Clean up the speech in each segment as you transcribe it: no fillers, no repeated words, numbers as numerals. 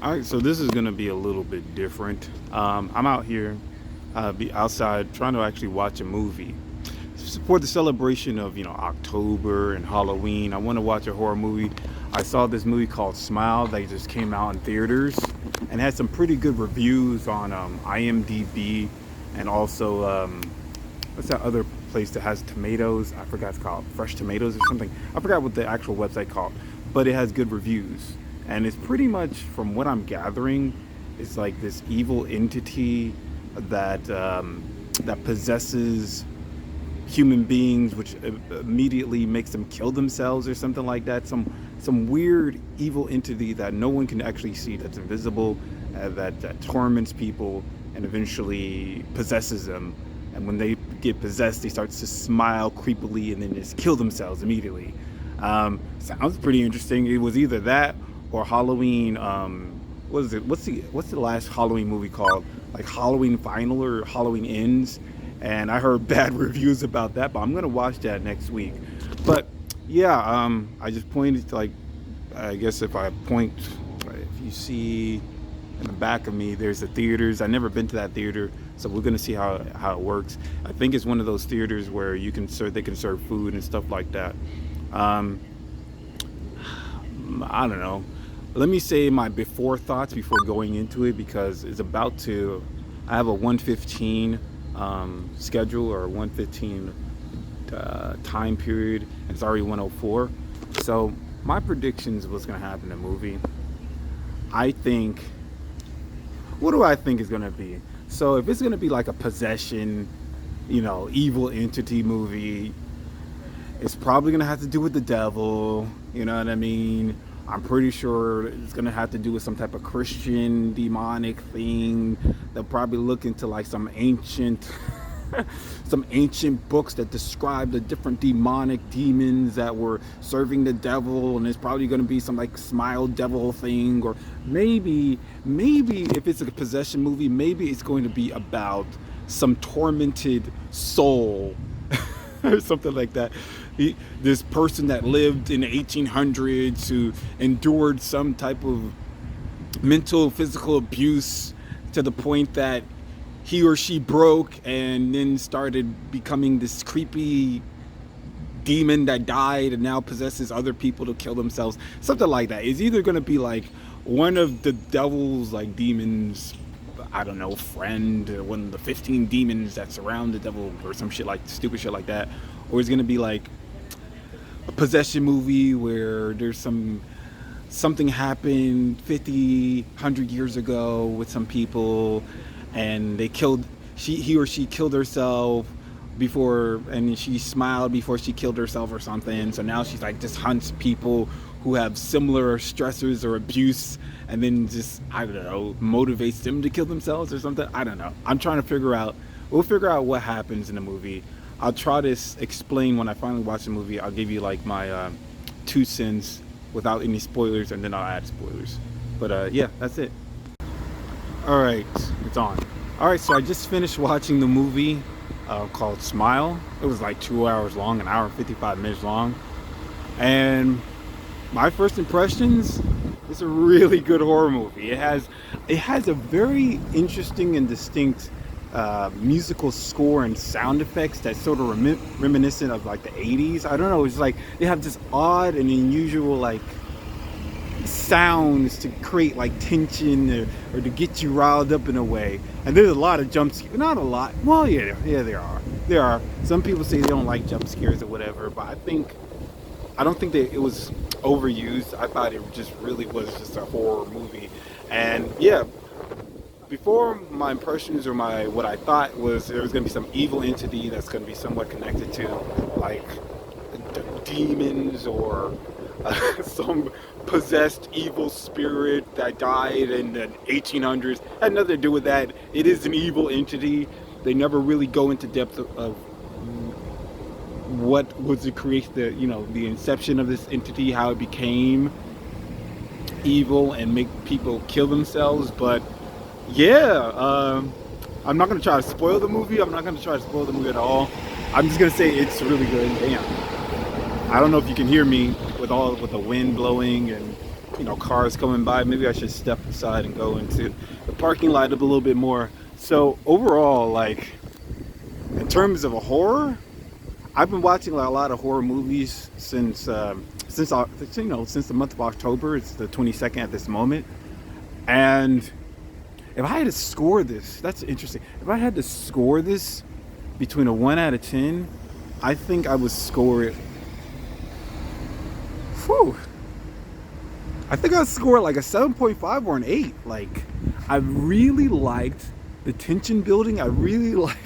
All right, so this is going to be a little bit different. I'm out here, be outside trying to actually watch a movie. For the celebration of October and Halloween, I want to watch a horror movie. I saw this movie called Smile that just came out in theaters and had some pretty good reviews on IMDb, and also what's that other place that has tomatoes? I forgot it's called Fresh Tomatoes or something. I forgot what the actual website called, but it has good reviews, and it's pretty much, from what I'm gathering, it's like this evil entity that that possesses human beings, which immediately makes them kill themselves or something like that. Some weird evil entity that no one can actually see, that's invisible, that torments people and eventually possesses them. And when they get possessed, they start to smile creepily and then just kill themselves immediately. Sounds pretty interesting. It was either that or Halloween. What is it? What's the last Halloween movie called? Like Halloween Final or Halloween Ends? And I heard bad reviews about that, but I'm gonna watch that next week. But yeah, I just pointed to, like, I guess if I point, if you see in the back of me, there's the theaters. I've never been to that theater, so we're gonna see how it works. I think it's one of those theaters where they can serve food and stuff like that. Um, I don't know. Let me say my before thoughts before going into it, because it's about to. I have a 1:15 schedule, or 1:15 time period, and it's already 1:04. So my predictions of what's going to happen in the movie. I think. What do I think is going to be? So if it's going to be like a possession, evil entity movie, it's probably going to have to do with the devil. You know what I mean? I'm pretty sure it's going to have to do with some type of Christian demonic thing. They'll probably look into like some ancient some ancient books that describe the different demonic demons that were serving the devil, and it's probably going to be some like smile devil thing. Or maybe if it's a possession movie, maybe it's going to be about some tormented soul or something like that. This person that lived in the 1800s, who endured some type of mental, physical abuse to the point that he or she broke and then started becoming this creepy demon that died and now possesses other people to kill themselves. Something like that. It's either going to be like one of the devil's like demons, I don't know, friend, one of the 15 demons that surround the devil, or some shit, like stupid shit like that. Or it's going to be like a possession movie where there's something happened 50, 100 years ago with some people, and he or she killed herself before, and she smiled before she killed herself or something. So now she's like just hunts people who have similar stressors or abuse, and then just, I don't know, motivates them to kill themselves or something. I don't know. I'm trying to figure out. We'll figure out what happens in the movie. I'll try to explain when I finally watch the movie. I'll give you like my 2 cents without any spoilers, and then I'll add spoilers. But yeah, that's it. All right, it's on. All right, so I just finished watching the movie called Smile. It was like 2 hours long, an hour and 55 minutes long. And my first impressions, it's a really good horror movie. It has a very interesting and distinct musical score and sound effects that's sort of reminiscent of like the 80s. I don't know, it's like they have this odd and unusual like sounds to create like tension, or to get you riled up in a way. And there's a lot of jump scares. Not a lot. Well, yeah, there are. Some people say they don't like jump scares or whatever, but I don't think that it was overused. I thought it just really was just a horror movie. And yeah, before, my impressions, or what I thought was there was going to be some evil entity that's going to be somewhat connected to like demons, or some possessed evil spirit that died in the 1800s. Had nothing to do with that. It is an evil entity. They never really go into depth of what was to create the inception of this entity, how it became evil and make people kill themselves. But yeah, I'm not going to try to spoil the movie. I'm not going to try to spoil the movie at all. I'm just going to say it's really good. Damn. I don't know if you can hear me with the wind blowing and cars coming by. Maybe I should step aside and go into the parking lot a little bit more. So overall, like in terms of a horror, I've been watching a lot of horror movies since the month of October. It's the 22nd at this moment, and if I had to score this, that's interesting. If I had to score this between a 1 out of 10, I think I would score it. Whew. I think I'd score like a 7.5 or an 8. Like, I really liked the tension building. I really liked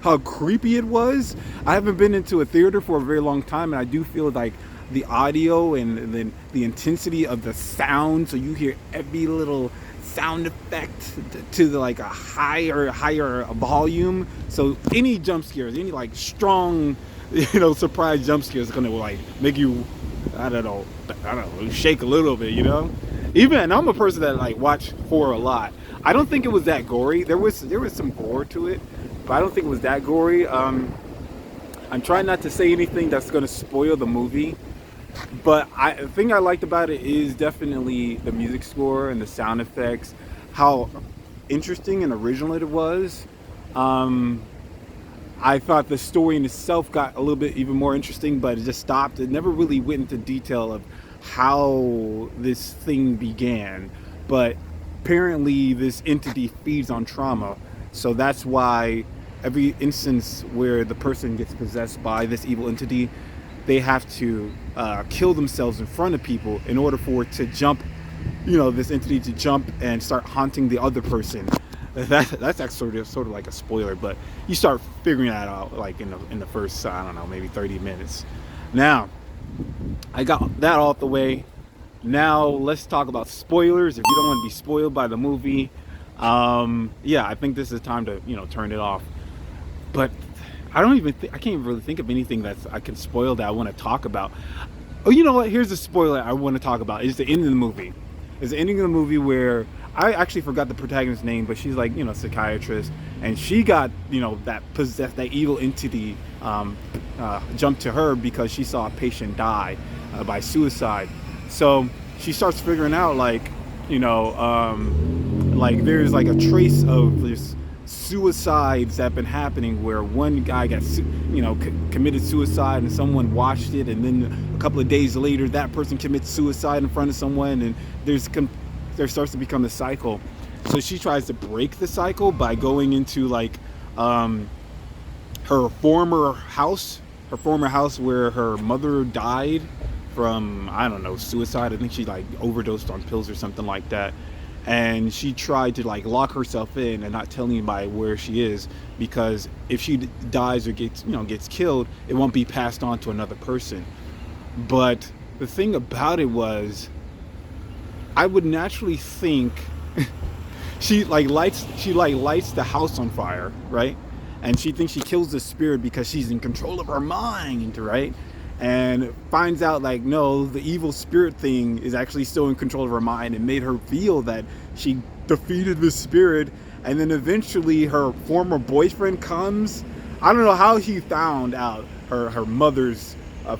how creepy it was. I haven't been into a theater for a very long time, and I do feel like the audio and then the intensity of the sound, so you hear every little sound effect to the like a higher volume. So any jump scares, any like strong, surprise jump scares is gonna like make you, I don't know, shake a little bit, Even I'm a person that like watch horror a lot. I don't think it was that gory. There was some gore to it, but I don't think it was that gory. I'm trying not to say anything that's gonna spoil the movie. But the thing I liked about it is definitely the music score and the sound effects, how interesting and original it was. I thought the story in itself got a little bit even more interesting, but it just stopped. It never really went into detail of how this thing began. But apparently this entity feeds on trauma. So that's why every instance where the person gets possessed by this evil entity, they have to kill themselves in front of people in order for it to jump, this entity to jump and start haunting the other person. That's actually sort of like a spoiler, but you start figuring that out like in the first, I don't know, maybe 30 minutes. Now, I got that all out the way. Now let's talk about spoilers. If you don't want to be spoiled by the movie, I think this is time to turn it off. But I can't really think of anything I can spoil that I want to talk about. Oh, you know what? Here's a spoiler I want to talk about. It's the end of the movie. It's the ending of the movie where I actually forgot the protagonist's name, but she's like, psychiatrist, and she got, that evil entity jumped to her because she saw a patient die by suicide. So she starts figuring out like there's like a trace of this suicides that have been happening where one guy got committed suicide and someone watched it, and then a couple of days later that person commits suicide in front of someone, and there starts to become a cycle. So she tries to break the cycle by going into like her former house where her mother died from, I don't know, suicide. I think she like overdosed on pills or something like that. And she tried to like lock herself in and not tell anybody where she is, because if she dies or gets killed, it won't be passed on to another person. But the thing about it was, I would naturally think she lights the house on fire, right? And she thinks she kills the spirit because she's in control of her mind, right? And finds out like, no, the evil spirit thing is actually still in control of her mind and made her feel that she defeated the spirit. And then eventually her former boyfriend comes. I don't know how he found out her mother's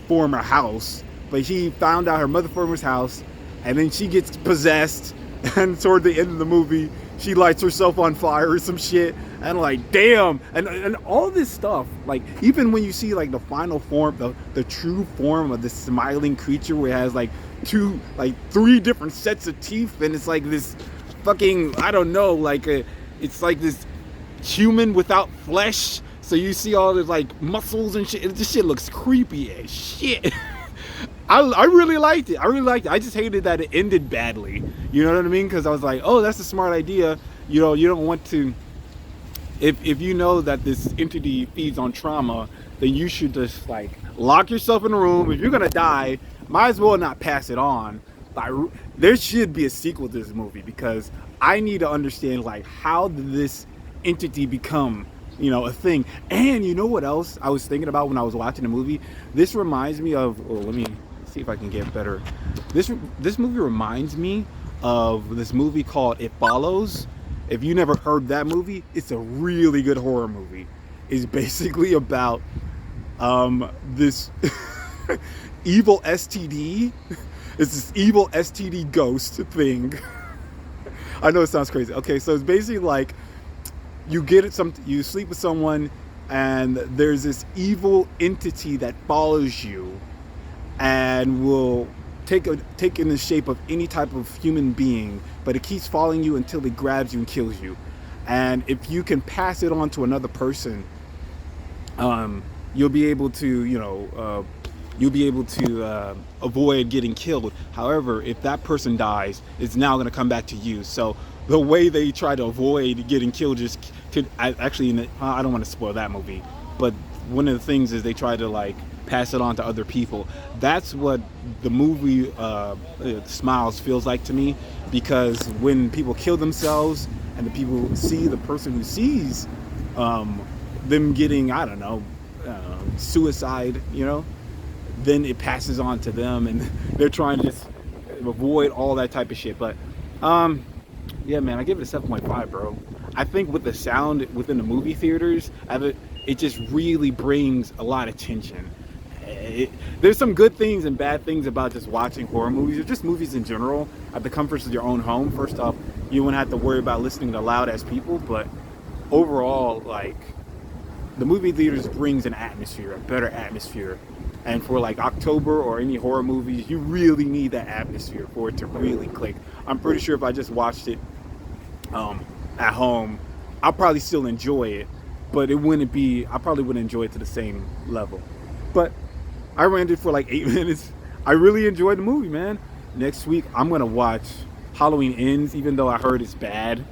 former house, but he found out her mother's former house, and then she gets possessed, and toward the end of the movie she lights herself on fire or some shit. And like, damn, and all this stuff, like even when you see like the final form, the true form of the smiling creature, where it has like three different sets of teeth, and it's like this fucking, I don't know, it's like this human without flesh. So you see all this like muscles and shit. This shit looks creepy as shit. I really liked it. I just hated that it ended badly. You know what I mean? Because I was like, oh, that's a smart idea. You don't want to. If you know that this entity feeds on trauma, then you should just like lock yourself in a room. If you're gonna die, might as well not pass it on. There should be a sequel to this movie, because I need to understand like, how did this entity become a thing. And you know what else I was thinking about when I was watching the movie? This reminds me of, let me see if I can get better. This movie reminds me of this movie called It Follows. If you never heard that movie, it's a really good horror movie. It's basically about this evil STD. It's this evil STD ghost thing. I know it sounds crazy. Okay, so it's basically like you sleep with someone, and there's this evil entity that follows you and will take in the shape of any type of human being, but it keeps following you until it grabs you and kills you. And if you can pass it on to another person, you'll be able to, avoid getting killed. However, if that person dies, it's now going to come back to you. So the way they try to avoid getting killed I don't want to spoil that movie, but one of the things is they try to like pass it on to other people. That's what the movie Smiles feels like to me, because when people kill themselves and the people see the person who sees them getting, I don't know, suicide, then it passes on to them, and they're trying to just avoid all that type of shit. But yeah, man, I give it a 7.5, bro. I think with the sound within the movie theaters, it just really brings a lot of tension. There's some good things and bad things about just watching horror movies, or just movies in general, at the comforts of your own home. First off, you wouldn't have to worry about listening to loud ass people, but overall, like, the movie theaters brings an atmosphere, a better atmosphere. And for like October or any horror movies, you really need that atmosphere for it to really click. I'm pretty sure if I just watched it at home, I'll probably still enjoy it, but I probably wouldn't enjoy it to the same level. But I ran it for like 8 minutes. I really enjoyed the movie, man. Next week, I'm going to watch Halloween Ends, even though I heard it's bad.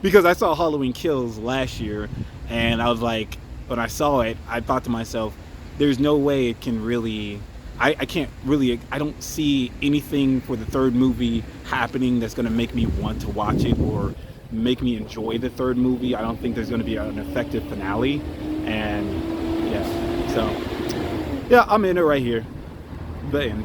Because I saw Halloween Kills last year, and I was like, when I saw it, I thought to myself, there's no way it can really, I don't see anything for the third movie happening that's going to make me want to watch it or make me enjoy the third movie. I don't think there's going to be an effective finale. And yeah, so yeah, I'm in it right here. The end.